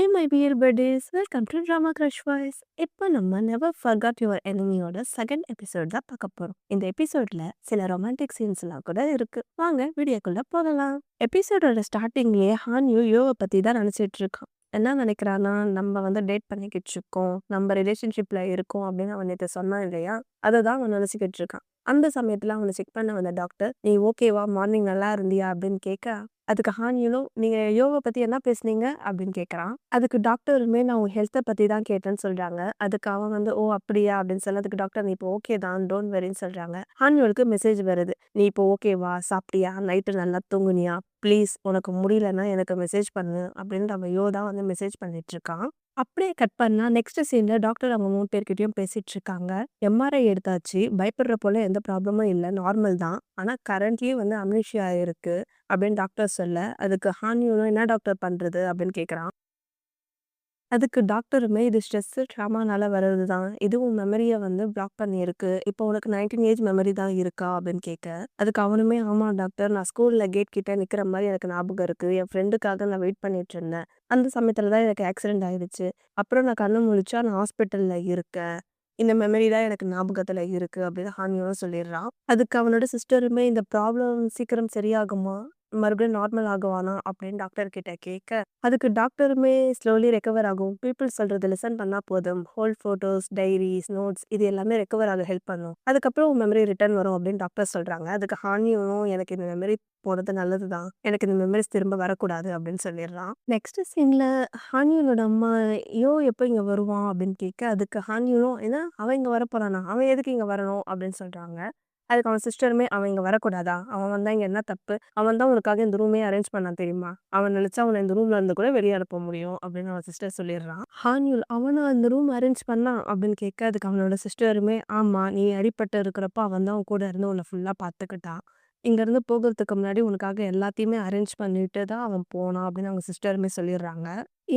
Hey my dear buddies, welcome to Drama Crush Voice. இப்போ நம்ம never forget your எனிமியோட second episode தான் பார்க்க போறோம். இந்த எபிசோட்ல சில ரொமான்டிக் சீன்ஸ் எல்லாம் கூட இருக்கு. வாங்க வீடியோக்குள்ள போகலாம். எபிசோடோட ஸ்டார்டிங்லயே ஹான்யூ யோவை பத்தி தான் நினைச்சிட்டு இருக்கான். என்ன நினைக்கிறான்னா, நம்ம வந்து டேட் பண்ணிக்கிட்டு இருக்கோம், நம்ம ரிலேஷன்ஷிப்ல இருக்கோம் அப்படின்னு அவன் நேற்று சொன்னான் இல்லையா, அதை தான் அவன் நினைச்சுக்கிட்டு இருக்கான். அந்த சமயத்துல அவனை செக் பண்ண வந்த டாக்டர், நீ ஓகேவா, மார்னிங் நல்லா இருந்தியா அப்படின்னு கேட்க, அதுக்கு ஹான்யூலும் நீங்க யோகா பத்தி என்ன பேசுனீங்க அப்படின்னு கேட்கறான். அதுக்கு டாக்டருமே நான் உன் ஹெல்த்தை பத்தி தான் கேட்டேன்னு சொல்றாங்க. அதுக்கு அவன் வந்து ஓ அப்படியா அப்படின்னு சொன்னதுக்கு டாக்டர் நீ இப்போ ஓகே தான், டோன்ட் வெரின்னு சொல்றாங்க. ஹான்யூலுக்கு மெசேஜ் வருது, நீ இப்போ ஓகேவா, சாப்பிட்டியா, நைட்டு நல்லா தூங்குனியா, ப்ளீஸ் உனக்கு முடியலன்னா எனக்கு மெசேஜ் பண்ணு அப்படின்னு நம்ம யோ தான் வந்து மெசேஜ் பண்ணிட்டு இருக்கான். அப்படியே கட் பண்ணா நெக்ஸ்ட் சீன்ல டாக்டர் அவங்க 3 பேர்கிட்டயும் பேசிட்டு இருக்காங்க. எம்ஆர்ஐ எடுத்தாச்சு, பயப்படுற போல எந்த ப்ராப்ளமும் இல்ல, நார்மல் தான். ஆனா கரண்ட்லி வந்து அம்னீஷியா இருக்கு அப்படின்னு டாக்டர் சொல்ல, அதுக்கு ஹான்யூலும் என்ன டாக்டர் பண்றது அப்படின்னு கேட்குறான். அதுக்கு டாக்டருமே இது ஸ்ட்ரெஸ்ஸு, ட்ராமானால வர்றது தான். இதுவும் மெமரிய வந்து பிளாக் பண்ணியிருக்கு. இப்போ உனக்கு 19 ஏஜ் மெமரி தான் இருக்கா அப்படின்னு கேட்க, அதுக்கு அவனுமே ஆமா டாக்டர், நான் ஸ்கூல்ல கேட் கிட்ட நிக்கிற மாரி எனக்கு ஞாபகம் இருக்கு. என் ஃப்ரெண்டுக்காக நான் வெயிட் பண்ணிட்டு இருந்தேன். அந்த சமயத்துல தான் எனக்கு ஆக்சிடென்ட் ஆயிடுச்சு. அப்புறம் நான் கண்ணு முழிச்சா நான் ஹாஸ்பிட்டல்ல இருக்கேன். இந்த மெமரி தான் எனக்கு ஞாபகத்துல இருக்கு அப்படின்னு ஹானியும் சொல்லிடுறான். அதுக்கு அவனோட சிஸ்டருமே இந்த ப்ராப்ளம் சீக்கிரம் சரியாகுமா? மறுபடியும் நார்மல் ஆகுவானா? அப்படின்னு டாக்டர் கிட்ட கேட்க, அதுக்கு டாக்டருமே ஸ்லோலி ரெக்கவர் ஆகும். பீப்பிள் சொல்றது லிசன் பண்ணா போதும். ஹோல்ட் ஃபோட்டோஸ், டைரீஸ், நோட்ஸ் இது எல்லாமே ரெக்கவர் ஆக ஹெல்ப் பண்ணும். அதுக்கப்புறம் மெமரி ரிட்டர்ன் வரும் அப்படின்னு டாக்டர் சொல்றாங்க. அதுக்கு ஹானியும் எனக்கு இந்த மெமரி போனது நல்லதுதான். எனக்கு இந்த மெமரிஸ் திரும்ப வரக்கூடாது அப்படின்னு சொல்லிடுறான். நெக்ஸ்ட் சீன்ல ஹானியூனோட அம்மா யோ எப்போ இங்க வருவான் அப்படின்னு கேட்க, அதுக்கு ஹானியூனும் ஏன்னா அவன் இங்க வரப்போறானா, அவன் எதுக்கு இங்க வரணும் அப்படின்னு சொல்றாங்க. அதுக்கு அவன் சிஸ்டருமே அவன் இங்க வரக்கூடாதா, அவன் வந்தா இங்க என்ன தப்பு, அவன் தான் உனக்காக இந்த ரூமே அரேஞ்ச் பண்ணான் தெரியுமா, அவன் நினைச்சா அவனை இந்த ரூம்ல இருந்து கூட வெளியே அனுப்ப முடியும் அப்படின்னு அவன் சிஸ்டர் சொல்லிடுறான். ஹான்யூல் அவனா அந்த ரூம் அரேஞ்ச் பண்ணான் அப்படின்னு கேட்க, அதுக்கு அவனோட சிஸ்டருமே ஆமா, நீ அடிபட்டு இருக்கிறப்ப அவன் தான் உன் கூட இருந்து உன்னை ஃபுல்லா பார்த்துக்கிட்டான், இங்கேருந்து போகிறதுக்கு முன்னாடி உனக்காக எல்லாத்தையுமே அரேஞ்ச் பண்ணிட்டு தான் அவன் போனான் அப்படின்னு அவங்க சிஸ்டருமே சொல்லிடுறாங்க.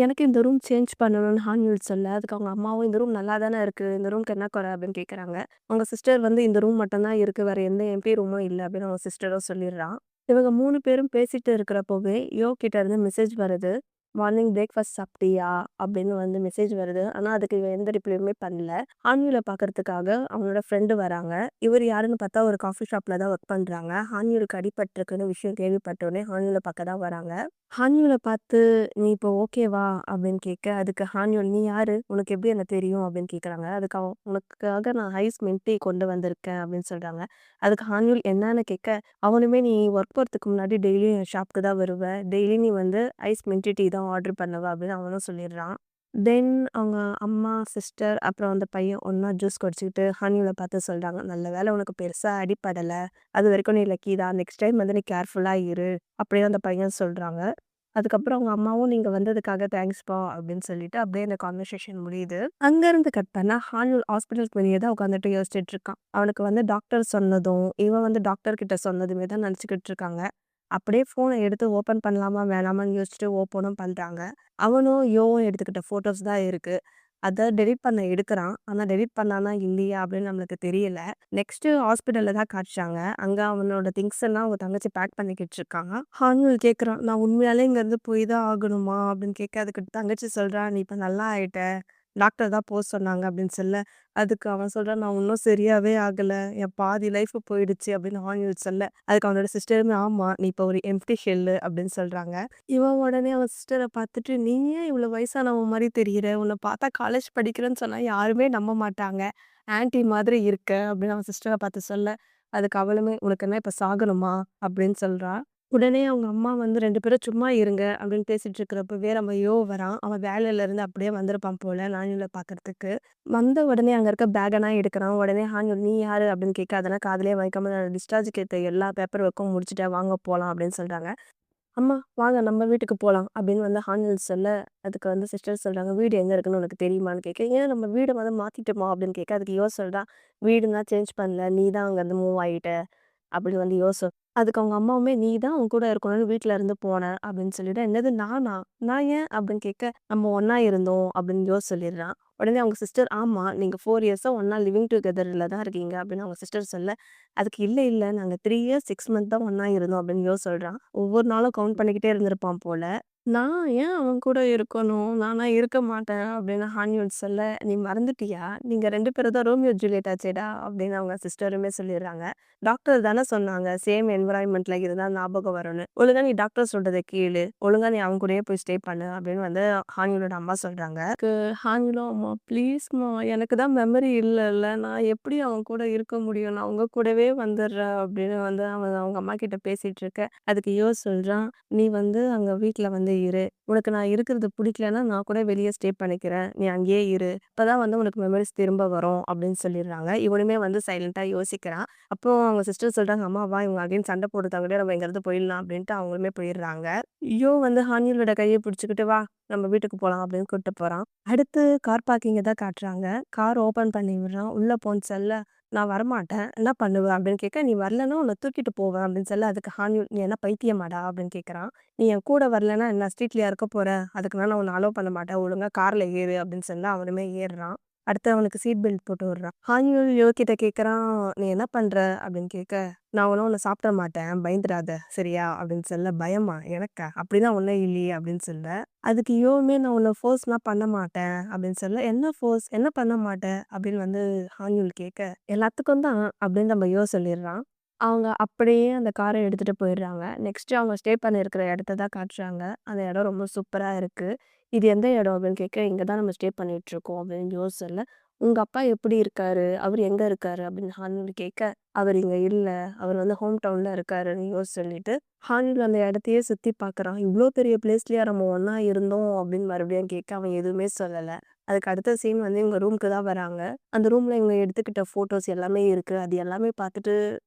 எனக்கு இந்த ரூம் சேஞ்ச் பண்ணணும்னு ஹான்யூல் சொல்ல, அதுக்கு அவங்க அம்மாவும் இந்த ரூம் நல்லா தானே இருக்கு, இந்த ரூம்க்கு என்ன குறை அப்படின்னு கேட்குறாங்க. அவங்க சிஸ்டர் வந்து இந்த ரூம் மட்டும் தான் இருக்கு, வேற எந்த எம்டி ரூமும் இல்ல அப்படின்னு அவங்க சிஸ்டரும் சொல்லிடுறான். இவங்க 3 பேரும் பேசிட்டு இருக்கிறப்போவே யோ கிட்ட இருந்து மெசேஜ் வருது. மார்னிங் பிரேக்ஃபாஸ்ட் சாப்பிட்டியா? அப்படின்னு வந்து மெசேஜ் வருது. ஆனா அதுக்கு இவன் எந்த ரிப்ளையுமே பண்ணல. ஹான்யூல பார்க்கறதுக்காக அவனோட ஃப்ரெண்டு வராங்க. இவர் யாருன்னு பார்த்தா ஒரு காஃபி ஷாப்ல தான் ஒர்க் பண்றாங்க. ஹான்யூலுக்கு அடிபட்டிருக்குன்னு விஷயம் கேள்விப்பட்டோனே ஹான்யூல பார்க்க தான் வராங்க. ஹான்யூல பார்த்து நீ இப்போ ஓகேவா? அப்படின்னு கேட்க, அதுக்கு ஹான்யூல் நீ யாரு? உனக்கு எப்படி என்ன தெரியும்? அப்படின்னு கேட்குறாங்க. அதுக்கு அவன் உனக்காக நான் ஐஸ் மின்ட் டீ கொண்டு வந்திருக்கேன் அப்படின்னு சொல்றாங்க. அதுக்கு ஹான்யூல் என்னன்னு கேட்க, அவனுமே நீ ஒர்க் போறதுக்கு முன்னாடி டெய்லியும் என் ஷாப்க்கு தான் வருவ. டெய்லி நீ வந்து ஐஸ் மின்ட் டீ தான் ஆர்டர் பண்ணுவ அப்படின்னு அவனும் சொல்லிடுறான். தென் அவங்க அம்மா, சிஸ்டர் அப்புறம் அந்த பையன் ஒண்ணா ஜூஸ் குடிச்சுக்கிட்டு ஹான்யூல பார்த்து சொல்றாங்க, நல்ல வேளை உனக்கு பெருசா அடிபடல. அதுவரைக்கும் நீ லக்கி தான். நெக்ஸ்ட் டைம் வந்து நீ கேர்ஃபுல்லா இரு. அப்படின்னு அந்த பையன் சொல்றாங்க. அதுக்கப்புறம் அவங்க அம்மாவும் நீங்க வந்ததுக்காக தேங்க்ஸ்ப்பா அப்படின்னு சொல்லிட்டு அப்படியே அந்த கான்வர்சேஷன் முடியுது. அங்கேருந்து கட் பண்ணா ஹான்யூல் ஹாஸ்பிட்டலுக்கு வெளியே தான் உட்காந்துட்டு யோசிச்சுட்டு இருக்கான். அவனுக்கு வந்து டாக்டர் சொன்னதும், இவன் வந்து டாக்டர் கிட்ட சொன்னதுமே தான் நினச்சிக்கிட்டு இருக்காங்க. அப்படியே ஃபோனை எடுத்து ஓப்பன் பண்ணலாமா வேணாமான்னு யோசிச்சுட்டு ஓப்பனும் பண்றாங்க. அவனும் யோவும் எடுத்துக்கிட்ட ஃபோட்டோஸ் தான் இருக்கு. அத டெலீட் பண்ண எடுக்குறான். ஆனா டெலீட் பண்ணானா இல்லையா அப்படின்னு நம்மளுக்கு தெரியல. நெக்ஸ்ட்டு ஹாஸ்பிட்டல்ல தான் காட்டுறாங்க. அங்க அவனோட திங்ஸ் எல்லாம் அவங்க தங்கச்சி பேக் பண்ணிக்கிட்டு இருக்காங்க. ஹான்யூல் கேட்குறான், நான் உண்மையாலே இங்கேருந்து போய் தான் ஆகணுமா? அப்படின்னு கேட்க, அதுக்கு தங்கச்சி சொல்றா, நீ இப்போ நல்லா ஆயிட்ட. டாக்டர் தான் போ சொன்னாங்க அப்படின்னு சொல்ல, அதுக்கு அவன் சொல்றான், நான் இன்னும் சரியாவே ஆகல. என் பாதி லைஃப் போயிடுச்சு அப்படின்னு ஹான்யூல் சொல்ல, அதுக்கு அவனோட சிஸ்டருமே ஆமா, நீ இப்போ ஒரு எம்ப்டி ஷெல்லு அப்படின்னு சொல்றாங்க. இவன் உடனே அவன் சிஸ்டர பார்த்துட்டு, "நீ ஏன் இவ்வளோ வயசானவ மாரி தெரியிற? உன்ன பார்த்தா காலேஜ் படிக்கிறேன்னு சொன்னா யாருமே நம்ப மாட்டாங்க. ஆன்டி மாதிரி இருக்க" அப்படின்னு அவன் சிஸ்டர பார்த்து சொல்ல, அதுக்கு அவளுமே, "உனக்கு என்ன இப்ப சாகணுமா?" அப்படின்னு சொல்றா. உடனே அவங்க அம்மா வந்து 2 பேரும் சும்மா இருங்க அப்படின்னு பேசிட்டு இருக்கிறப்பவே நம்ம யோ வரான். அவன் வேலையில இருந்து அப்படியே வந்திருப்பான் போல நானில பார்க்கறதுக்கு. வந்த உடனே அங்க இருக்க பேகெல்லாம் எடுக்குறான். உடனே ஹான்யூல் நீ யாரு? அப்படின்னு கேட்க, அதெல்லாம் காதுலயே வாங்கிக்காம நான் டிஸ்சார்ஜ்க்கு ஏத்த எல்லா பேப்பர் ஒர்க்கும் முடிச்சுட்டேன். வாங்க போலாம் அப்படின்னு சொல்றாங்க. அம்மா வாங்க நம்ம வீட்டுக்கு போலாம் அப்படின்னு வந்து ஹான்யூல் சொல்ல, அதுக்கு வந்து சிஸ்டர் சொல்றாங்க, வீடு எங்க இருக்குன்னு உனக்கு தெரியுமான்னு கேட்க, ஏன் நம்ம வீட வந்து மாத்திட்டோமா அப்படின்னு கேட்க, அதுக்கு யோ சொல்றா, வீடுலாம் சேஞ்ச் பண்ணல. நீ தான் அங்கருந்து மூவ் ஆயிட்ட. அப்படின்னு வந்து அதுக்கு அவங்க அம்மாவுமே, "நீ தான் உன் கூட இருக்கணும்னு வீட்ல இருந்து போன" அப்படின்னு சொல்லிட்டு, "என்னது நானா? நான் ஏன்?" அப்படின்னு கேட்க, "நம்ம ஒண்ணா இருந்தோம்" அப்படின்னு சொல்லிடுறான். உடனே அவங்க சிஸ்டர், "ஆமா, நீங்க 4 இயர்ஸா ஒண்ணா லிவிங் டுகெதர்ல தான் இருக்கீங்க" அப்படின்னு அவங்க சிஸ்டர் சொல்ல, அதுக்கு "இல்ல, இல்ல நாங்க 3 இயர்ஸ் 6 மந்த் தான் ஒண்ணா இருந்தோம்" அப்படின்னு சொல்றான். ஒவ்வொரு நாளும் கவுண்ட் பண்ணிக்கிட்டே இருந்திருப்பான் போல. நான் ஏன் அவன் கூட இருக்கணும்? நானா இருக்க மாட்டேன் அப்படின்னு ஹானியோட சொல்ல, "நீ மறந்துட்டியா? நீங்க 2 பேரும் தான் ரோமியோ ஜூலியட் ஆச்சேடா" அப்படின்னு அவங்க சிஸ்டருமே சொல்லிடுறாங்க. டாக்டர் தானே சொன்னாங்க, சேம் என்வைரன்மென்ட்ல இருந்தா ஞாபகம் வரும்னு. "ஒழுங்கா நீ டாக்டர் சொல்றத கேளு. ஒழுங்கா நீ அவன் கூடயே போய் ஸ்டே பண்ணு" அப்படின்னு வந்து ஹானியோட அம்மா சொல்றாங்க. ஹானிலும், "அம்மா ப்ளீஸ்மா எனக்கு தான் மெமரி இல்லல்ல. நான் எப்படி அவன் கூட இருக்க முடியும்? நான் உங்க கூடவே வந்துடுறேன்" அப்படின்னு வந்து அவன் அவங்க அம்மா கிட்ட பேசிட்டு இருக்க. அதுக்கு சொல்றான், "நீ வந்து அங்க வீட்ல வந்து இரு. உனக்கு நான் இருக்கிறது பிடிக்கலன்னா, நான் கூட வெளிய ஸ்டே பண்ணிக்கிறேன். நீ அங்கேயே இரு. அப்பதான் வந்து உனக்கு மெமரீஸ் திரும்ப வரும்." அப்படின்னு சொல்லிடுறாங்க. இவனுமே வந்து சைலன்ட்டா யோசிக்கிறான். அப்போ அவங்க சிஸ்டர் சொல்றாங்க, "அம்மா வா இவங்க அகைன் சண்டை போடுறதாங்கலயே நம்ம இங்கருந்து போயிடலாம்." அப்படின்ட்டு அவங்களுமே போயிடுறாங்க. வந்து ஹானியலோட கைய பிடிச்சுக்கிட்டு, "வா நம்ம வீட்டுக்கு போலாம்." அப்படின்னு கூட்டிட்டு போறான். அடுத்து கார் பார்க்கிங்க தான் காட்டுறாங்க. கார் ஓப்பன் பண்ணி விடுறான். உள்ள போன்னு சொல்ல, "நான் வரமாட்டேன். என்ன பண்ணுவ?" அப்படின்னு கேட்க, "நீ வரலன்னா உன்ன தூக்கிட்டு போவேன்." அப்படின்னு சொல்ல, அதுக்கு ஹானில், "நீ என்ன பைத்தியமாடா?" அப்படின்னு கேட்குறான். "நீ என் கூட வரலன்னா என்ன ஸ்ட்ரீட்லயா இருக்க போற? அதுக்குலாம் நான் உன்ன அலோவ் பண்ண மாட்டேன். ஒழுங்கா கார்ல ஏறு." அப்படின்னு சொல்ல அவனுமே ஏறுறான். அடுத்து அவனுக்கு சீட் பெல்ட் போட்டு விடுறான். ஹானில் கிட்ட கேட்குறான், "நீ என்ன பண்ற?" அப்படின்னு கேட்க, "நான் ஒண்ணும் உன்ன சாப்பிட மாட்டேன். பயந்துறாத. சரியா?" அப்படின்னு சொல்ல, "பயமா? எனக்கா? அப்படிலாம் ஒண்ணும் இல்லையே." அப்படின்னு சொல்ல, அதுக்கு இவனுமே, "நான் உன்ன ஃபோர்ஸ்லாம் பண்ண மாட்டேன்." அப்படின்னு சொல்ல, "என்ன ஃபோர்ஸ்? என்ன பண்ண மாட்ட?" அப்படின்னு வந்து ஹானில் கேட்க, "எல்லாத்துக்கும் தான்." அப்படின்னு நம்ம சொல்லிடுறான். அவங்க அப்படியே அந்த கார எடுத்துட்டு போயிடுறாங்க. நெக்ஸ்ட் அவங்க ஸ்டே பண்ணியிருக்கிற இடத்த தான் காட்டுறாங்க. அந்த இடம் ரொம்ப சூப்பரா இருக்கு. "இது எந்த இடம்?" அப்படின்னு கேட்க, "இங்க தான் நம்ம ஸ்டே பண்ணிட்டுருக்கோம்." அப்படின்னு சொல்ல, "உங்க அப்பா எப்படி இருக்காரு? அவரு எங்க இருக்காரு?" அப்படின்னு ஹானில் கேட்க, "அவர் இங்க இல்ல. அவர் வந்து ஹோம் டவுன்ல இருக்காருன்னு" சொல்லிட்டு, ஹானில் அந்த இடத்தையே சுத்தி பார்க்குறான். "இவ்ளோ பெரிய பிளேஸ்லயா நம்ம ஒண்ணா இருந்தோம்?" அப்படின்னு மறுபடியும் கேட்க, அவன் எதுவுமே சொல்லல. அதுக்கு அடுத்த சீன் வந்து இவங்க ரூமுக்கு தான் வராங்க. அந்த ரூம்ல இவங்க எடுத்துக்கிட்ட ஃபோட்டோஸ் எல்லாமே இருக்கு. அது எல்லாமே பார்த்துட்டு,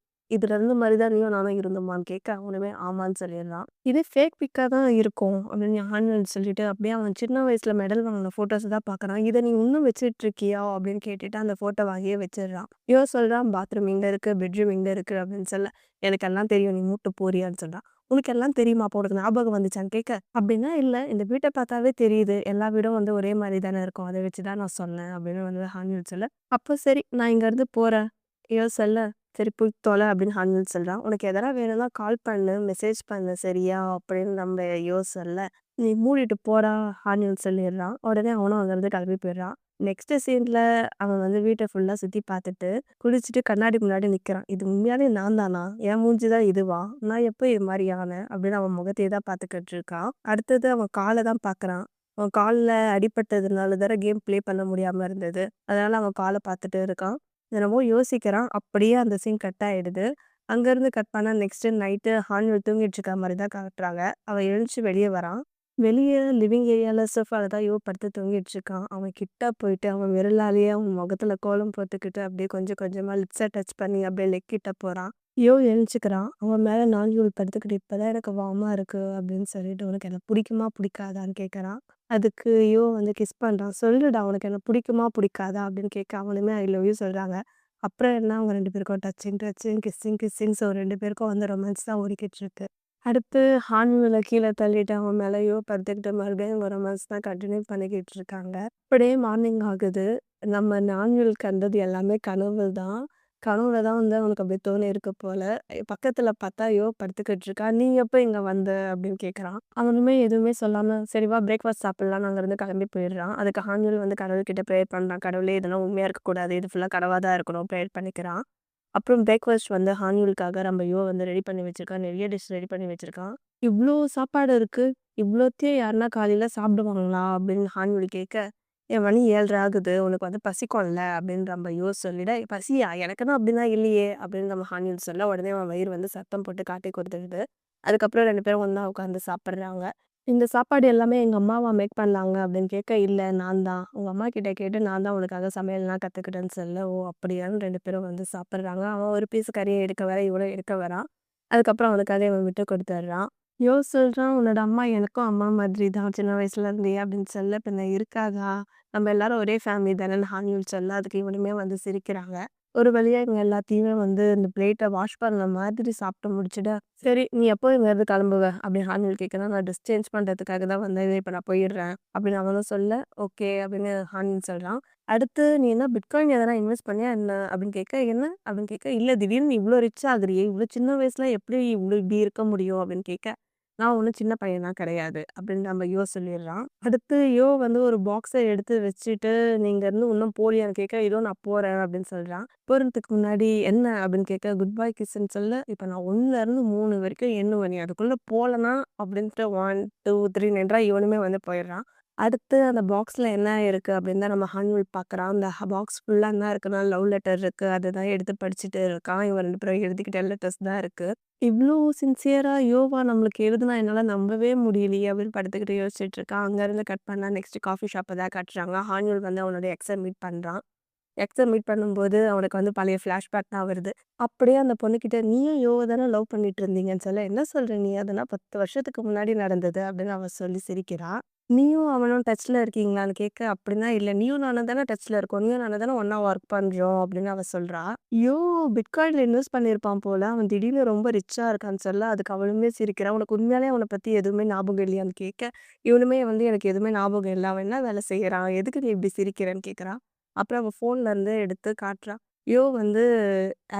"இதுல இருந்த மாரி தான் நீயும் நானும் இருந்தோமான்னு?" கேட்க, அவனுமே ஆமான்னு சொல்லிடுறான். "இது ஃபேக் பிக்கா தான் இருக்கும்." அப்படின்னு ஆன்வல் சொல்லிட்டு, அப்படியே அவன் சின்ன வயசுல மெடல் வாங்குன ஃபோட்டோஸ தான் பார்க்குறான். "இத நீ இன்னும் வச்சுட்டு இருக்கியா?" அப்படின்னு கேட்டுட்டு அந்த ஃபோட்டோவ அங்கேயே வச்சுடுறான். சொல்றான், "பாத்ரூம் இங்க இருக்கு, பெட்ரூம் இங்க இருக்கு." அப்படின்னு சொல்ல, "எனக்கு எல்லாம் தெரியும். நீ மூட்டு போறியான்னு" சொல்றான். "உனக்கு எல்லாம் தெரியுமா? அப்போ உனக்கு ஞாபகம் வந்துச்சான்னு?" கேட்க, "அப்படின்னா இல்ல. இந்த வீட்ட பார்த்தாவே தெரியுது. எல்லா வீடும் வந்து ஒரே மாரி தானே இருக்கும். அத வச்சு தான் நான் சொன்னேன்." அப்படின்னு வந்து ஹான்வில் சொல்ல, "அப்போ சரி நான் இங்கருந்து போறேன்." சொல்ல, "சரி போய் தொல" அப்படின்னு ஹான்வில் சொல்றான். "உனக்கு எதனா வேணும்னா கால் பண்ணு, மெசேஜ் பண்ணு சரியா?" அப்படின்னு நம்ம சொல்ல, "நீ மூடிட்டு போடா" ஹான்வில் சொல்லிடுறான். உடனே அவனும் அங்கருந்து கிளம்பி போயிடுறான். நெக்ஸ்ட் சீன்ல அவன் வந்து வீட்ட ஃபுல்லா சுத்தி பார்த்துட்டு, குளிச்சுட்டு கண்ணாடி முன்னாடி நிக்கிறான். "இது உண்மையாவே நான் தானா? என் மூஞ்சி தான் இதுவா? நான் எப்போ இது மாரி ஆனேன்?" அப்படின்னு அவன் முகத்தையே தான் பார்த்துக்கிட்டு இருக்கான். அடுத்தது அவன் கால தான் பார்க்குறான். அவன் கால்ல அடிபட்டதுனால தானே கேம் ப்ளே பண்ண முடியாம இருந்தது. அதனால அவன் கால பார்த்துட்டு இருக்கான். என்னமோ யோசிக்கிறான். அப்படியே அந்த சீன் கட் ஆயிடுது. அங்கருந்து கட் பண்ணா நெக்ஸ்ட் நைட்டு ஹான்வில் தூங்கிட்டு இருக்க மாரி தான் காட்டுறாங்க. அவன் எழுந்துச்சு வெளிய வரான். வெளிய லிவிங் ஏரியால சோஃபால தான் படுத்து தூங்கிட்டு இருக்கான். அவன் கிட்ட போயிட்டு அவன் விரலாலேயே அவன் முகத்துல கோலம் போட்டுக்கிட்டு அப்படியே கொஞ்சம் கொஞ்சமா லிப்ஸ டச் பண்ணி அப்படியே லெக் கிட்ட போறான். எழுந்துச்சுக்கிறான். அவன் மேல நாஞ்சில் படுத்துக்கிட்டு, "இப்பதான் எனக்கு வார்மா இருக்கு" அப்படின்னு சொல்லிட்டு, "உனக்கு என்ன புடிக்குமா? புடிக்காதான்னு?" கேட்கறான். அதுக்கு வந்து கிஸ் பண்றான். "சொல்லுடா உனக்கு என்ன புடிக்குமா? புடிக்காதா?" அப்படின்னு கேட்க அவனுமே ஐ லவ் யூ சொல்றாங்க. அப்புறம் என்ன அவங்க 2 பேருக்கும் touching touching, kissing kissing. So 2 பேருக்கும் வந்து ரொமான்ஸ் தான் ஓடிக்கிட்டு இருக்கு. அடுத்து ஹான்வில கீழ தள்ளிட்டு அவன் மேல படுத்துக்கிட்டு மறுபடியும் இவங்க ரொமான்ஸ் தான் கன்டின்யூ பண்ணிக்கிட்டு இருக்காங்க. அப்படியே மார்னிங் ஆகுது. நம்ம நான்வில் கண்டது எல்லாமே கனவு தான். கனவுல தான் வந்து அவனுக்கு அப்படியே தோணியிருக்கு போல. பக்கத்துல பார்த்தா படுத்துக்கிட்டு இருக்கா. "நீ எப்ப இங்க வந்த?" அப்படின்னு கேட்குறான். அவனுமே எதுவுமே சொல்லாம, "சரி வா பிரேக்ஃபாஸ்ட் சாப்பிடலாம்ன்னு" அங்கருந்து கிளம்பி போயிடுறான். அதுக்கு ஹான்வில் வந்து கடவுள்கிட்ட ப்ரேயர் பண்றான். "கடவுளே இதெல்லாம் உண்மையா இருக்கக்கூடாது. இது ஃபுல்லா கனவா தான் இருக்கணும்." ப்ரேயர் பண்ணிக்கிறான். அப்புறம் பிரேக்ஃபாஸ்ட் வந்து ஹான்விலுக்காக நம்ம வந்து ரெடி பண்ணி வச்சிருக்கான். நெறைய டிஷ் ரெடி பண்ணி வச்சிருக்கான். "இவ்ளோ சாப்பாடு இருக்கு. இவ்ளோத்தையும் யாருன்னா காலையில சாப்பிடுவாங்களா?" அப்படின்னு ஹான்வில் கேட்க, மணி 7:30 ஆகுது. உனக்கு வந்து பசிக்கும்ல அப்படின்னு நம்ம சொல்லிட, "பசியா? எனக்குன்னா அப்படிலாம் இல்லையே!" அப்படின்னு நம்ம ஹான்வில் சொல்ல, உடனே அவன் வயிறு வந்து சத்தம் போட்டு காட்டி குடுத்துடுது. அதுக்கப்புறம் 2 பேரும் ஒண்ணா உட்காந்து சாப்பிடுறாங்க. "இந்த சாப்பாடு எல்லாமே எங்க அம்மாவா மேக் பண்ணாங்க?" அப்படின்னு கேட்க, "இல்ல நான் தான். உங்க அம்மா கிட்ட கேட்டு நான் தான் உனக்காக சமையல்லாம் கத்துக்கிட்டேன்னு" சொல்ல, "ஓ! அப்படியான்னு" 2 பேரும் வந்து சாப்பிடுறாங்க. அவன் ஒரு பீஸ் கறிய எடுக்க வர, இவனும் எடுக்க வரான். அதுக்கப்புறம் அவனுக்காக இவன் விட்டு குடுத்துடுறான். சொல்றான், "உன்னோட அம்மா எனக்கும் அம்மா மாதிரி தான் சின்ன வயசுல இருந்தே" அப்படின்னு சொல்ல, "பின்ன இருக்காதா? நம்ம எல்லாரும் ஒரே ஃபேமிலி தானேன்னு" ஹான்யூல் சொல்ல, அதுக்கு இவனுமே வந்து சிரிக்கிறாங்க. ஒரு வழியா இவங்க எல்லாத்தையுமே வந்து இந்த பிளேட்ட வாஷ் பண்ண மாதிரி சாப்பிட்டு முடிச்சுட்டு, "சரி நீ எப்போ இங்கேருந்து கிளம்புவ?" அப்படின்னு ஹான்யூல் கேட்குறான். "நான் ட்ரெஸ் சேஞ்ச் பண்றதுக்காக தான் வந்தேன். இப்ப நான் போயிடுறேன்" அப்படின்னு அவனும் சொல்ல, "ஓகே" அப்படின்னு ஹான்யூல் சொல்றான். அடுத்து, "நீ என்ன பிட்காயின் எதனா இன்வெஸ்ட் பண்ணியா என்ன?" அப்படின்னு கேட்க, "என்ன?" அப்படின்னு கேட்க, "இல்ல திடீர்னு நீ இவ்ளோ ரிச் ஆகுறியே! இவ்ளோ சின்ன வயசுல எப்படி இப்படி இருக்க முடியும்?" அப்படின்னு கேட்க, நான் ஒண்ணும் சின்ன பையன்லாம் கிடையாது அப்படின்னு நம்ம யோ சொல்லிடுறான். அடுத்து யோ வந்து ஒரு பாக்ஸ எடுத்து வச்சுட்டு, "நீங்க இருந்து இன்னும் போலியான்னு?" கேட்க, "இதோ நான் போறேன்" அப்படின்னு சொல்றான். போறதுக்கு முன்னாடி, "என்ன?" அப்படின்னு கேட்க, "குட் பை கிஸ்ன்னு சொல்ல, இப்ப நான் 1லேருந்து 3 வரைக்கும் எண்ணுவேன். நீ அதுக்குள்ள போலனா" அப்படின்ட்டு 1, 2, 3 என்றா இவனுமே வந்து போயிடுறான். அடுத்து அந்த பாக்ஸ்ல என்ன இருக்கு அப்படின்னு தான் நம்ம ஹான்வில் பார்க்குறான். அந்த பாக்ஸ் ஃபுல்லா என்ன இருக்குன்னா, லவ் லெட்டர் இருக்கு. அதுதான் எடுத்து படிச்சுட்டு இருக்கான். இவன் 2 பேரும் எழுதிக்கிட்ட லெட்டர்ஸ் தான் இருக்கு. இவ்ளோ சின்சியரா யோவா நம்மளுக்கு எழுதுனா என்னால நம்பவே முடியலையே! அப்படின்னு படுத்துக்கிட்டு யோசிச்சுட்டு இருக்கான். அங்கருந்து கட் பண்ணா நெக்ஸ்ட் காஃபி ஷாப்ப தான் காட்டுறாங்க. ஹான்யூல் வந்து அவனோட எக்ஸ மீட் பண்றான். எக்ஸ மீட் பண்ணும்போது அவனுக்கு வந்து பழைய ஃப்ளாஷ்பேக் தான் வருது. அப்படியே அந்த பொண்ணுகிட்ட "நீயும் யோவ தானே லவ் பண்ணிட்டு இருந்தீங்கன்னு" சொல்ல, "என்ன சொல்ற நீ? அதெல்லாம் 10 வருஷத்துக்கு முன்னாடி நடந்தது" அப்படின்னு அவ சொல்லி சிரிக்கிறா. "நீயும் அவனும் டச்ல இருக்கீங்களான்னு?" கேட்க, "அப்படிலாம் இல்ல. நீயும் நானும் தானே டச்ல இருக்கோம். நீயும் நானும் தானே ஒண்ணா ஒர்க் பண்றோம்" அப்படின்னு அவ சொல்றா. யோ பிட்காயின்ல இன்வெஸ்ட் பண்ணியிருப்பான் போல. அவன் திடீர்னு ரொம்ப ரிச்சா இருக்கான்னு சொல்ல, அதுக்கு அவளுமே சிரிக்கிறா. "உனக்கு உண்மையாலே அவன பத்தி எதுவுமே ஞாபகம் இல்லையான்னு?" கேட்க, இவனுமே வந்து "எனக்கு எதுவுமே ஞாபகம் இல்ல. அவன் என்ன வேலை செய்றான்? எதுக்கு நீ இப்படி சிரிக்கிறன்னு?" கேட்குறான். அப்புறம் அவ ஃபோன்ல இருந்து எடுத்து காட்டுறா. யோ வந்து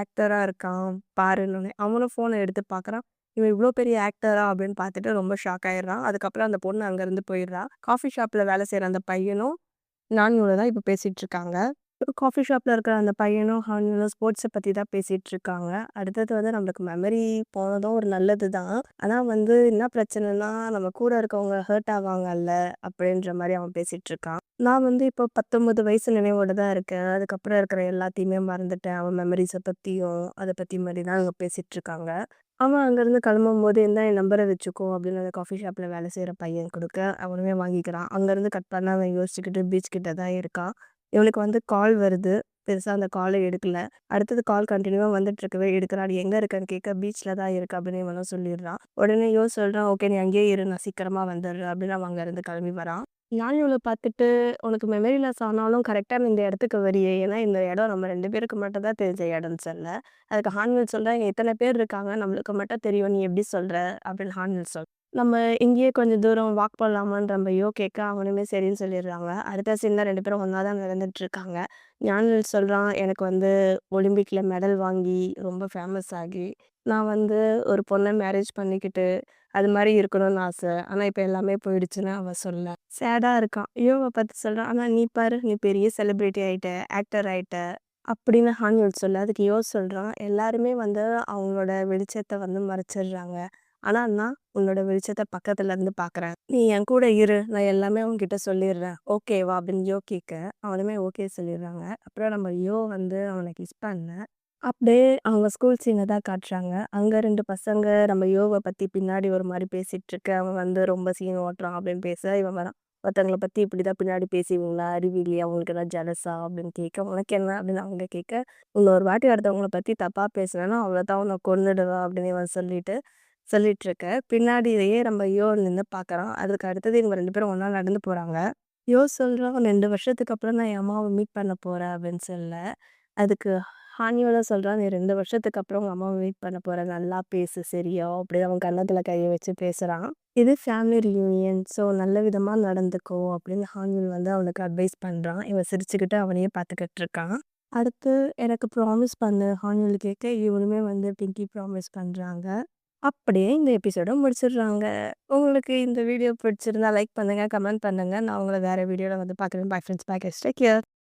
ஆக்டரா இருக்கான் பாருன்னோனே, அவனும் ஃபோன எடுத்து பார்க்குறான். இவன் இவ்ளோ பெரிய ஆக்டரா அப்படின்னு பார்த்துட்டு ரொம்ப ஷாக் ஆயிடுறான். அதுக்கப்புறம் அந்த பொண்ணு அங்கருந்து போயிடுறா. காஃபி ஷாப்ல வேலை செய்ற அந்த பையனும், நானியோட தான் இப்ப பேசிட்டு இருக்காங்க. காஃபி ஷாப்ல இருக்கிற அந்த பையனும், ஹானியும் ஸ்போர்ட்ஸ பத்தி தான் பேசிட்டு இருக்காங்க. அடுத்தது வந்து நம்மளுக்கு மெமரி போனதும் ஒரு நல்லது தான். ஆனா வந்து என்ன பிரச்சனைன்னா, நம்ம கூட இருக்கவங்க ஹர்ட் ஆவாங்கல்ல அப்படின்ற மாரி அவன் பேசிட்டு இருக்கான். நான் வந்து இப்போ 19 வயசு நினைவோட தான் இருக்கேன். அதுக்கப்புறம் இருக்கிற எல்லாத்தையுமே மறந்துட்டேன். அவன் மெமரீஸ பத்தியும், அத பத்தி மாரி தான் அவங்க பேசிட்டு இருக்காங்க. அவன் அங்கருந்து கிளம்பும்போது, "இந்தா என் நம்பர வச்சுக்கோ" அப்படின்னு அந்த காஃபி ஷாப்ல வேலை செய்ற பையன் குடுக்க, அவனுமே வாங்கிக்கிறான். அங்கருந்து கட் பண்ணா அவன் யோசிச்சுக்கிட்டு பீச் கிட்ட தான் இருக்கான். இவனுக்கு வந்து கால் வருது. பெருசா அந்த கால எடுக்கல. அடுத்தது கால் கன்டினியூவா வந்துட்டு இருக்கவே எடுக்குறான். "நீ எங்க இருக்கன்னு?" கேட்க, "பீச்ல தான் இருக்கேன்" அப்படின்னு இவனும் சொல்லிடுறான். உடனே யோ சொல்றான், "ஓகே நீ அங்கேயே இரு. நான் சீக்கிரமா வந்துடுறேன்" அப்படின்னு அவன் அங்கருந்து கிளம்பி வரான். நானும் பார்த்துட்டு, "உனக்கு மெமரி லாஸ் ஆனாலும் கரெக்ட்டா இந்த இடத்துக்கு வரியே! ஏன்னா இந்த இடம் நம்ம 2 பேருக்கு மட்டும் தான் தெரிஞ்ச இடம்னு" சொல்ல. அதுக்கு ஹான்வில் சொல்றான், "இங்க இத்தன பேர் இருக்காங்க. நம்மளுக்கு மட்டும் தெரியும். நீ எப்படி சொல்ற?" அப்படின்னு ஹான்வில் சொல்றான். நம்ம இங்கேயே கொஞ்சம் தூரம் வாக் பண்ணலாமான்னு நம்ம யோ கேட்க, அவனுமே சரின்னு சொல்லிடுறாங்க. அடுத்த சீன்ல 2 பேரும் ஒண்ணா தான் நடந்துட்டு இருக்காங்க. ஞானவேல் சொல்றான், "எனக்கு வந்து ஒலிம்பிக்ல மெடல் வாங்கி, ரொம்ப ஃபேமஸ் ஆகி, நான் வந்து ஒரு பொண்ண மேரேஜ் பண்ணிக்கிட்டு, அது மாரி இருக்கணும்னு ஆசை. ஆனா இப்ப எல்லாமே போயிடுச்சுன்னு" அவ சொல்ல. சேடா இருக்கான். யோவ பார்த்து சொல்றான், "ஆனா நீ பாரு, நீ பெரிய செலிபிரிட்டி ஆயிட்ட, ஆக்டர் ஆயிட்ட" அப்படின்னு ஹான்வில் சொல்ல. அதுக்கு யோ சொல்றான், "எல்லாருமே வந்து அவங்களோட வெளிச்சத்த வந்து மறைச்சிடுறாங்க. ஆனா நான் உன்னோட வெளிச்சத்த பக்கத்துல இருந்து பார்க்குறேன். நீ என் கூட இரு. நான் எல்லாமே உன்கிட்ட சொல்லிடுறேன். ஓகேவா?" அப்படின்னு யோ கேட்க, அவனுமே ஓகே சொல்லிடுறாங்க. அப்புறம் நம்ம யோ வந்து அவன கிஸ் பண்ண, அப்படியே அவங்க ஸ்கூல் சீன தான் காட்டுறாங்க. அங்க 2 பசங்க நம்ம யோவ பத்தி பின்னாடி ஒரு மாரி பேசிட்டு இருக்க, அவன் வந்து ரொம்ப சீன் ஓட்டுறான் அப்படின்னு பேச, இவன் வரான். "ஒருத்தங்கள பத்தி இப்படிதான் பின்னாடி பேசுவீங்களா? அறிவு இல்லையா? உங்களுக்கு என்ன ஜலஸா?" அப்படின்னு கேட்க, "உனக்கு என்ன?" அப்படின்னு அவங்க கேட்க, "இன்னொரு வாட்டி ஒருத்தவங்கள பத்தி தப்பா பேசுனேன்னா, அவ்வளோதான் உன்ன கொன்னுடுவேன்" அப்படின்னு இவன் சொல்லிட்டுருக்க, பின்னாடியே நம்ம யோ நின்னு பார்க்குறான். அதுக்கு அடுத்தது இவங்க 2 பேரும் ஒண்ணா நடந்து போறாங்க. யோ சொல்றான், "2 வருஷத்துக்கு அப்புறம் நான் என் அம்மாவ மீட் பண்ண போறேன்" அப்படின்னு சொல்ல. அதுக்கு ஹானியோட சொல்றான், "நீ 2 வருஷத்துக்கு அப்புறம் உங்க அம்மாவ மீட் பண்ண போற. நல்லா பேசு சரியா?" அப்படின்னு அவன் கன்னத்துல கைய வச்சு பேசுறான். "இது ஃபேமிலி ரியூனியன். ஸோ நல்ல விதமா நடந்துக்கோ" அப்படின்னு ஹானில் வந்து அவனுக்கு அட்வைஸ் பண்றான். இவன் சிரிச்சுக்கிட்டு அவனையே பார்த்துக்கிட்டு இருக்கான். அடுத்து, "எனக்கு ப்ராமிஸ் பண்ணு" ஹானில் கேட்க, இவனுமே வந்து பிங்கி ப்ராமிஸ் பண்றாங்க. அப்படியே இந்த எபிசோட முடிச்சிடுறாங்க. உங்களுக்கு இந்த வீடியோ பிடிச்சிருந்தா லைக் பண்ணுங்க, கமெண்ட் பண்ணுங்க. நான் உங்கள வேற வீடியோல வந்து பார்க்குறேன். Bye friends. Bye guys. Take care.